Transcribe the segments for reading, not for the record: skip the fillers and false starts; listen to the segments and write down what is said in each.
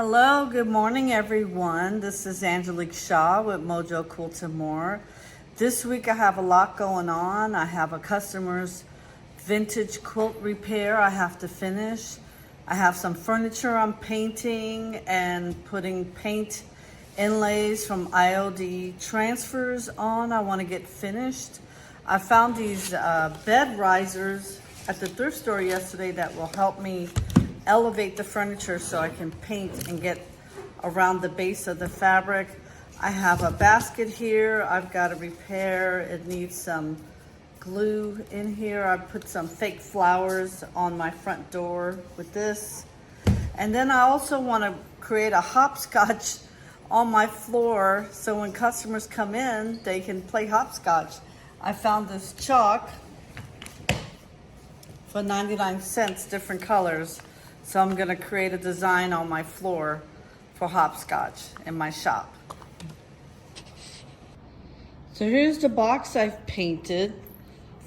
Hello, good morning everyone. This is Angelique Shaw with Mojo Quilty More. This week I have a lot going on. I have a customer's vintage quilt repair I have to finish. I have some furniture I'm painting and putting paint inlays from IOD transfers on. I want to get finished. I found these bed risers at the thrift store yesterday that will help me elevate the furniture so I can paint and get around the base of the fabric. I have a basket here I've got to repair. It needs some glue in here. I put some fake flowers on my front door with this. And then I also want to create a hopscotch on my floor so when customers come in, they can play hopscotch. I found this chalk for 99 cents, different colors. So I'm gonna create a design on my floor for hopscotch in my shop. So here's the box I've painted.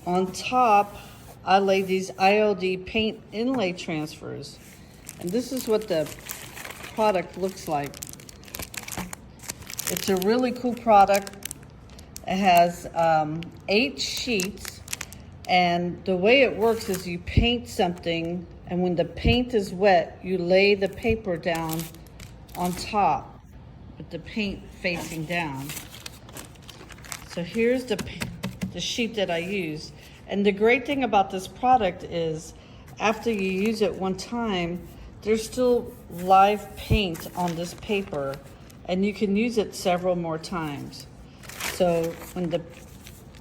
On top, I laid these IOD paint inlay transfers. And this is what the product looks like. It's a really cool product. It has 8 sheets. And the way it works is you paint something, and when the paint is wet, you lay the paper down on top with the paint facing down. So here's the sheet that I use. And the great thing about this product is after you use it one time, there's still live paint on this paper, and you can use it several more times. So when the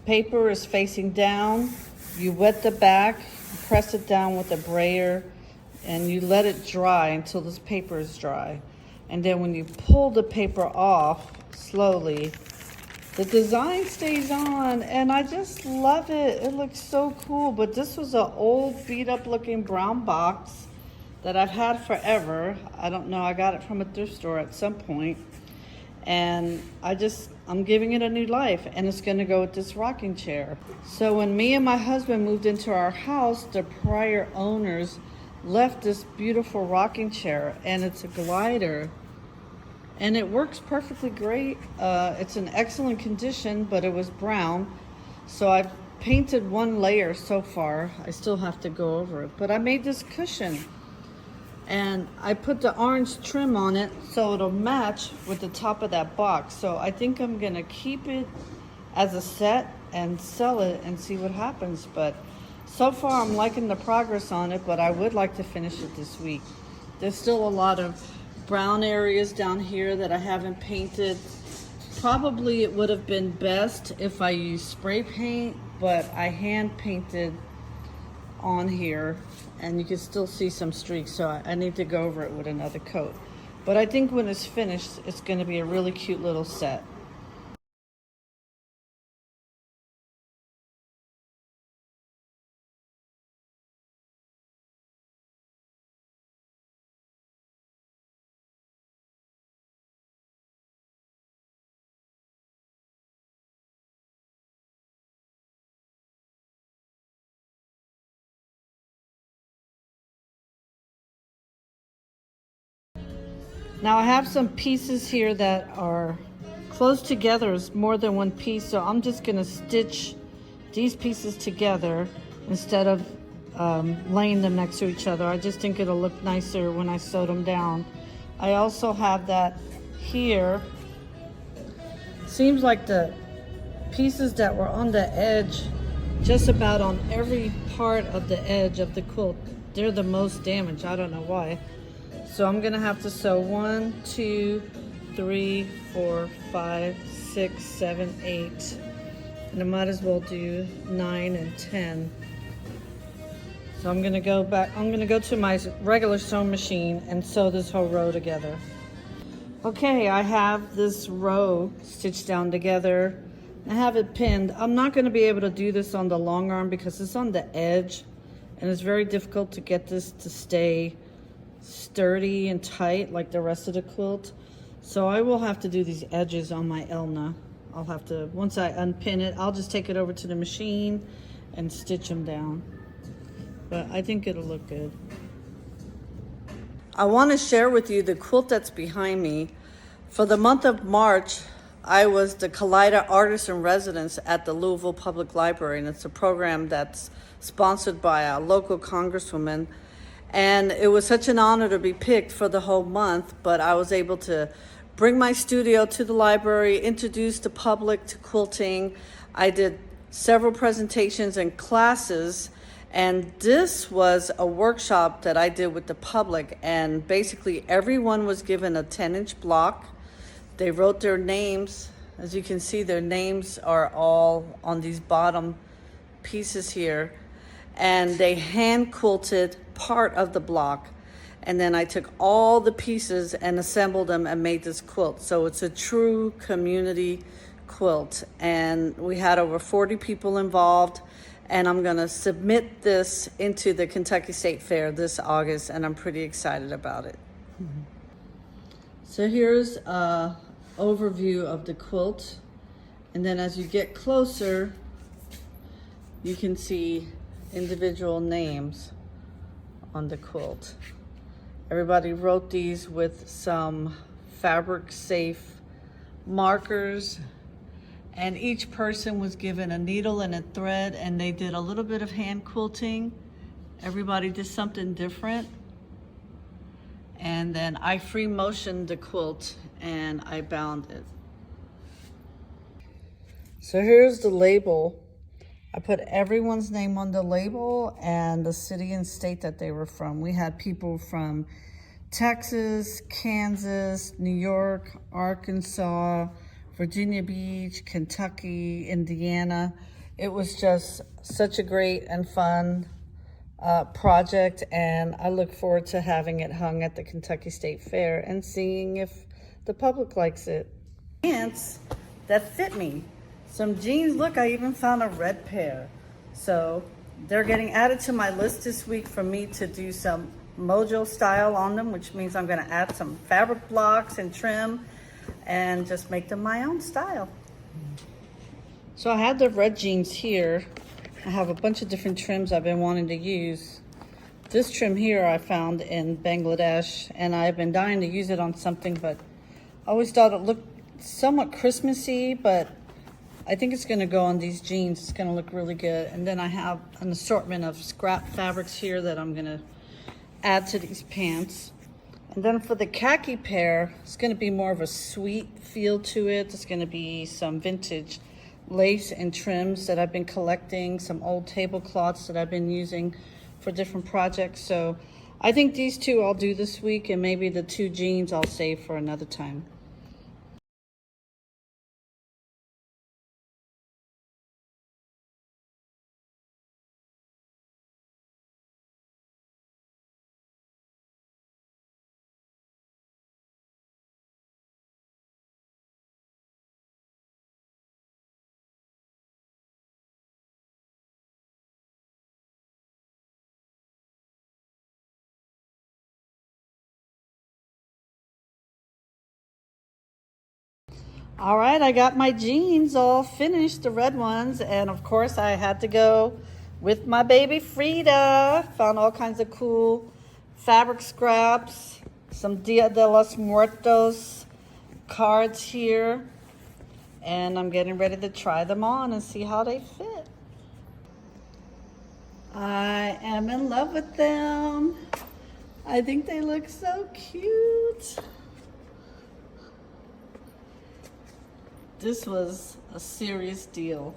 paper is facing down, you wet the back, press it down with a brayer, and you let it dry until this paper is dry. And then when you pull the paper off slowly, the design stays on, and I just love it. It looks so cool. But this was an old beat up looking brown box that I've had forever. I don't know, I got it from a thrift store at some point. And I'm giving it a new life, and it's gonna go with this rocking chair. So when me and my husband moved into our house, the prior owners left this beautiful rocking chair, and it's a glider, and it works perfectly great. It's in excellent condition, but it was brown. So I've painted one layer so far. I still have to go over it, but I made this cushion. And I put the orange trim on it so it'll match with the top of that box. So I think I'm gonna keep it as a set and sell it and see what happens. But so far I'm liking the progress on it, but I would like to finish it this week. There's still a lot of brown areas down here that I haven't painted. Probably it would have been best if I used spray paint, but I hand painted on here, and you can still see some streaks, so I need to go over it with another coat. But I think when it's finished, it's going to be a really cute little set. Now I have some pieces here that are close together as more than one piece, so I'm just gonna stitch these pieces together instead of laying them next to each other. I just think it'll look nicer when I sew them down. I also have that here. Seems like the pieces that were on the edge, just about on every part of the edge of the quilt, they're the most damaged. I don't know why. So I'm gonna have to sew 1, 2, 3, 4, 5, 6, 7, 8. And I might as well do 9 and 10. So I'm gonna go to my regular sewing machine and sew this whole row together. Okay, I have this row stitched down together. I have it pinned. I'm not gonna be able to do this on the long arm because it's on the edge, and it's very difficult to get this to stay sturdy and tight like the rest of the quilt. So I will have to do these edges on my Elna. I'll have to, once I unpin it, I'll just take it over to the machine and stitch them down. But I think it'll look good. I want to share with you the quilt that's behind me. For the month of March, I was the Kaleida Artist in Residence at the Louisville Public Library, and it's a program that's sponsored by a local congresswoman. And it was such an honor to be picked for the whole month, but I was able to bring my studio to the library, introduce the public to quilting. I did several presentations and classes, and this was a workshop that I did with the public, and basically everyone was given a 10-inch block. They wrote their names. As you can see, their names are all on these bottom pieces here, and they hand quilted part of the block, and then I took all the pieces and assembled them and made this quilt. So it's a true community quilt, and we had over 40 people involved, and I'm gonna submit this into the Kentucky State Fair this August, and I'm pretty excited about it. So here's a overview of the quilt, and then as you get closer, you can see individual names on the quilt. Everybody wrote these with some fabric safe markers, and each person was given a needle and a thread, and they did a little bit of hand quilting. Everybody did something different. And then I free motioned the quilt and I bound it. So here's the label. I put everyone's name on the label and the city and state that they were from. We had people from Texas, Kansas, New York, Arkansas, Virginia Beach, Kentucky, Indiana. It was just such a great and fun project, and I look forward to having it hung at the Kentucky State Fair and seeing if the public likes it. Pants that fit me. Some jeans, look, I even found a red pair. So they're getting added to my list this week for me to do some mojo style on them, which means I'm gonna add some fabric blocks and trim and just make them my own style. So I have the red jeans here. I have a bunch of different trims I've been wanting to use. This trim here I found in Bangladesh, and I've been dying to use it on something, but I always thought it looked somewhat Christmassy, but I think it's gonna go on these jeans. It's gonna look really good. And then I have an assortment of scrap fabrics here that I'm gonna add to these pants. And then for the khaki pair, it's gonna be more of a sweet feel to it. It's gonna be some vintage lace and trims that I've been collecting, some old tablecloths that I've been using for different projects. So I think these two I'll do this week, and maybe the two jeans I'll save for another time. All right, I got my jeans all finished, the red ones, and of course I had to go with my baby Frida. Found all kinds of cool fabric scraps, some Dia de los Muertos cards here, and I'm getting ready to try them on and see how they fit. I am in love with them. I think they look so cute. This was a serious deal.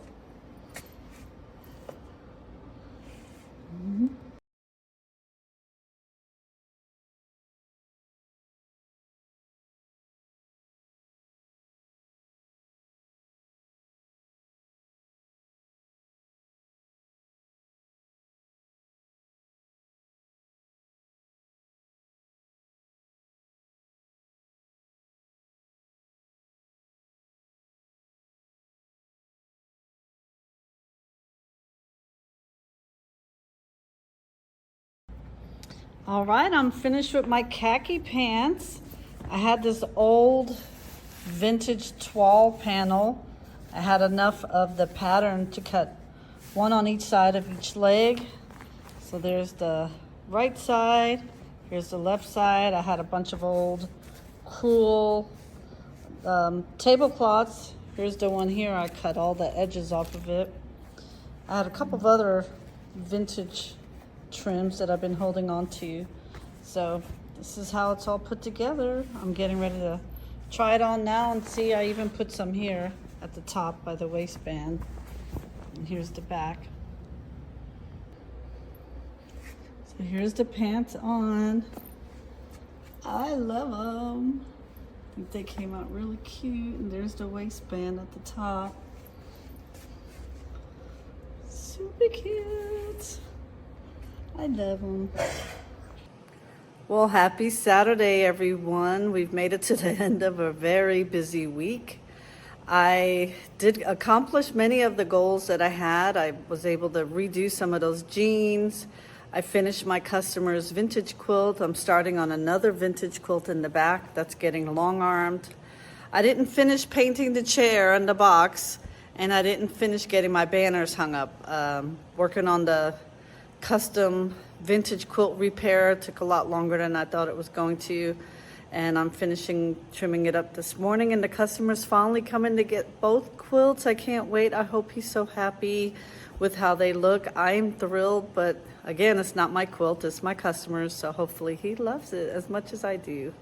All right, I'm finished with my khaki pants. I had this old vintage toile panel. I had enough of the pattern to cut one on each side of each leg. So there's the right side, Here's the left side. I had a bunch of old cool tablecloths. Here's the one here. I cut all the edges off of it. I had a couple of other vintage trims that I've been holding on to. So this is how it's all put together. I'm getting ready to try it on now and see. I even put some here at the top by the waistband. And here's the back. So here's the pants on. I love them. I think they came out really cute. And there's the waistband at the top. Super cute. I love them. Well, happy Saturday, everyone. We've made it to the end of a very busy week. I did accomplish many of the goals that I had. I was able to redo some of those jeans. I finished my customer's vintage quilt. I'm starting on another vintage quilt in the back that's getting long-armed. I didn't finish painting the chair and the box, and I didn't finish getting my banners hung up. Working on the custom vintage quilt repair took a lot longer than I thought it was going to. And I'm finishing trimming it up this morning, and the customer's finally coming to get both quilts. I can't wait. I hope he's so happy with how they look. I'm thrilled, but again, it's not my quilt, it's my customer's, so hopefully he loves it as much as I do.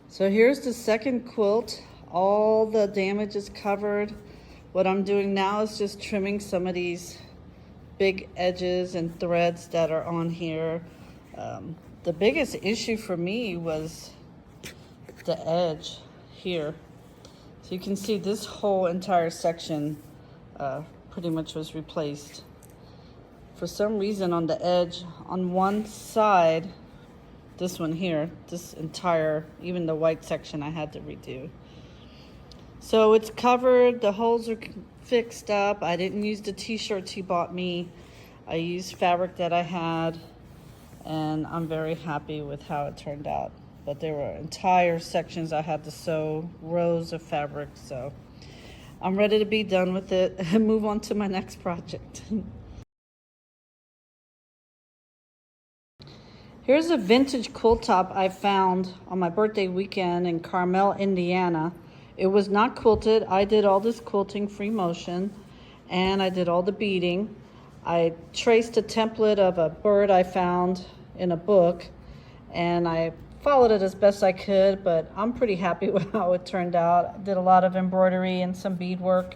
So here's the second quilt. All the damage is covered. What I'm doing now is just trimming some of these big edges and threads that are on here. The biggest issue for me was the edge here. So you can see this whole entire section pretty much was replaced. For some reason on the edge, on one side, this one here, this entire, even the white section I had to redo. So it's covered, the holes are fixed up. I didn't use the t-shirts he bought me. I used fabric that I had, and I'm very happy with how it turned out. But there were entire sections I had to sew, rows of fabric, so I'm ready to be done with it and move on to my next project. Here's a vintage quilt top I found on my birthday weekend in Carmel, Indiana. It was not quilted. I did all this quilting free motion, and I did all the beading. I traced a template of a bird I found in a book, and I followed it as best I could, but I'm pretty happy with how it turned out. I did a lot of embroidery and some beadwork,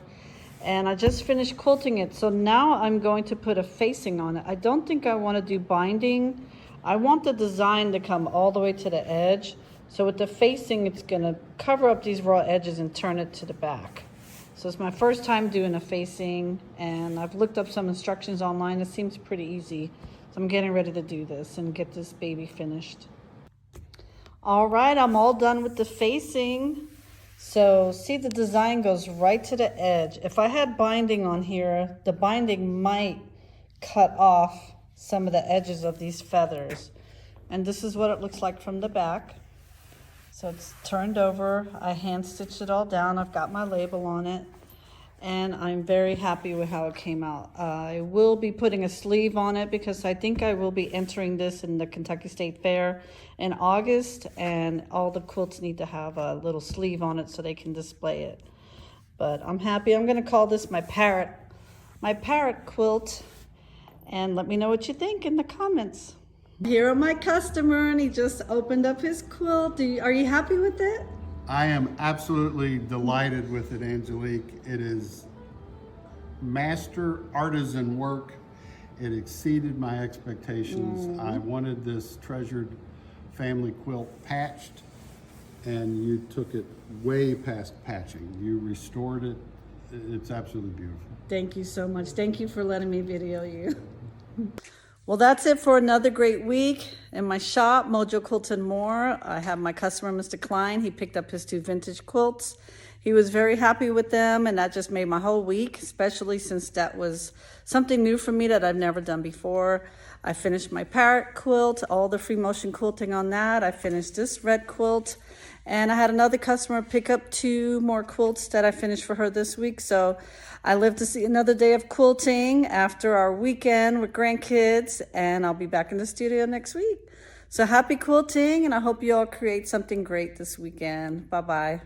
and I just finished quilting it. So now I'm going to put a facing on it. I don't think I want to do binding. I want the design to come all the way to the edge. So with the facing, it's gonna cover up these raw edges and turn it to the back. So it's my first time doing a facing, and I've looked up some instructions online. It seems pretty easy. So I'm getting ready to do this and get this baby finished. All right, I'm all done with the facing. So see, the design goes right to the edge. If I had binding on here, the binding might cut off some of the edges of these feathers. And this is what it looks like from the back. So it's turned over. I hand stitched it all down. I've got my label on it, and I'm very happy with how it came out. I will be putting a sleeve on it because I think I will be entering this in the Kentucky State Fair in August, and all the quilts need to have a little sleeve on it so they can display it. But I'm happy. I'm gonna call this my parrot quilt, and let me know what you think in the comments. Here are my customer, and he just opened up his quilt. Are you happy with it? I am absolutely delighted with it, Angelique. It is master artisan work. It exceeded my expectations. I wanted this treasured family quilt patched, and you took it way past patching. You restored it. It's absolutely beautiful. Thank you so much. Thank you for letting me video you. Well, that's it for another great week in my shop, Mojo Quilt and More. I have my customer, Mr. Klein. He picked up his 2 vintage quilts. He was very happy with them, and that just made my whole week, especially since that was something new for me that I've never done before. I finished my parrot quilt, all the free motion quilting on that. I finished this red quilt, and I had another customer pick up 2 more quilts that I finished for her this week. So I live to see another day of quilting after our weekend with grandkids, and I'll be back in the studio next week. So happy quilting, and I hope you all create something great this weekend. Bye-bye.